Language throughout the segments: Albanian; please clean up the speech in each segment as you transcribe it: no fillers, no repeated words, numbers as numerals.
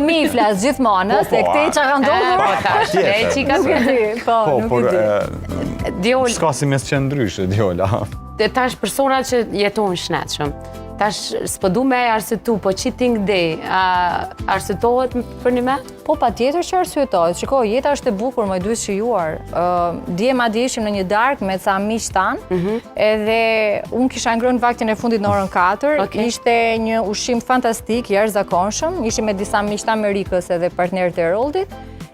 mi flas gjithmonë, se këtej çka ka ndodhur. Diol, s'ka si mes që ndryshe, Diola. Tash persona që jetojnë shnetshëm. Tash s'po du me arsitu, po cheating day, arsitohet për një me? Po patjetër që arsyetohet. Shiko, jeta është e bukur, më duhet shijuar. Dje madje ishim në një darkë me ca miq tan, edhe unë kisha ngrënë vaktin e fundit në orën 4. Ishte një ushqim fantastik, jashtëzakonshëm. Ishim me disa miq të Amerikës edhe partnerët e Heroldit.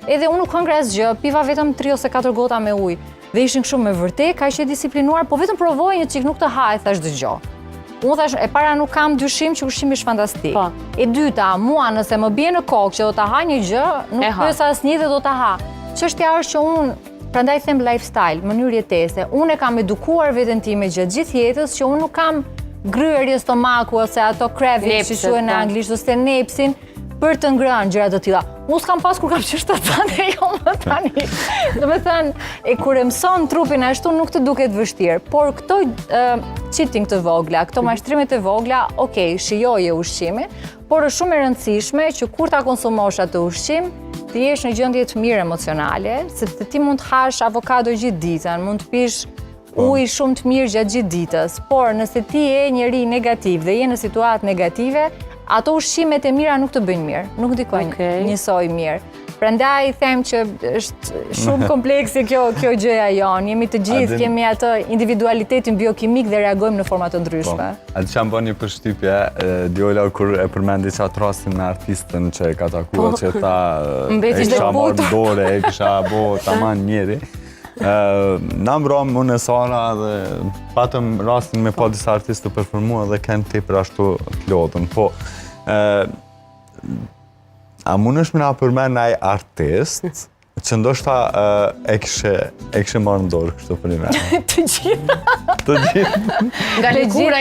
Edhe unë nuk hëngra asgjë, piva vetëm 3 ose 4 gota me ujë. Dhe ishin kështu me vërtet, kaq e disiplinuar, po vetëm provoj një çik, nuk të haj, thash dëgjoj. Unë thash, e para nuk kam dyshim që ushqimi është fantastik. E dyta, mua nëse më bie në kokë që do ta ha një gjë, nuk pyes asnjë dhe do ta ha. Çështja është që unë, prandaj them lifestyle, mënyrë jetese. Unë e kam edukuar veten time gjatë gjithë jetës që unë nuk kam gryerje stomaku ose ato cravings që quhen në anglisht ose nepsin për të ngrënë gjëra të tilla. Unë s'kam pas kur kam qenë shtatane, jo më tani. Domethënë, kur e mëson trupin ashtu nuk të duket vështirë, por këto cheating të vogla, këto mashtrimet të vogla, okay, shijoje ushqimin, por është shumë e rëndësishme që kur ta konsumosh atë ushqim, të jesh në gjendje të mirë emocionale, sepse ti mund të hash avokado gjithë ditën, mund të pish ujë shumë të mirë gjatë gjithë ditës, por nëse ti je njeri negativ dhe je në situatë negative, ato ushqimet e mira nuk të bëjnë mirë, nuk ndikojnë njësoj mirë. Prandaj them që është shumë komplekse kjo gjëja jonë. Jemi të gjithë, kemi atë individualitetin biokimik dhe reagojmë në forma të ndryshme. A të që më bën një përshtypje, Diola, kur e përmendi qatë rastin me artistën që e ka takuar, që ta e kisha marrë dore, e kisha bo taman njeri. Na mbram unë e Sara dhe patëm rastin me pa disa artistë të performua dhe kënë tepër ashtu të lodhën. Po, a mund është me na përmen naj artist që ndoshta e kishe marrë në dorë kështu për një me? Të gjitha. Nga lëkura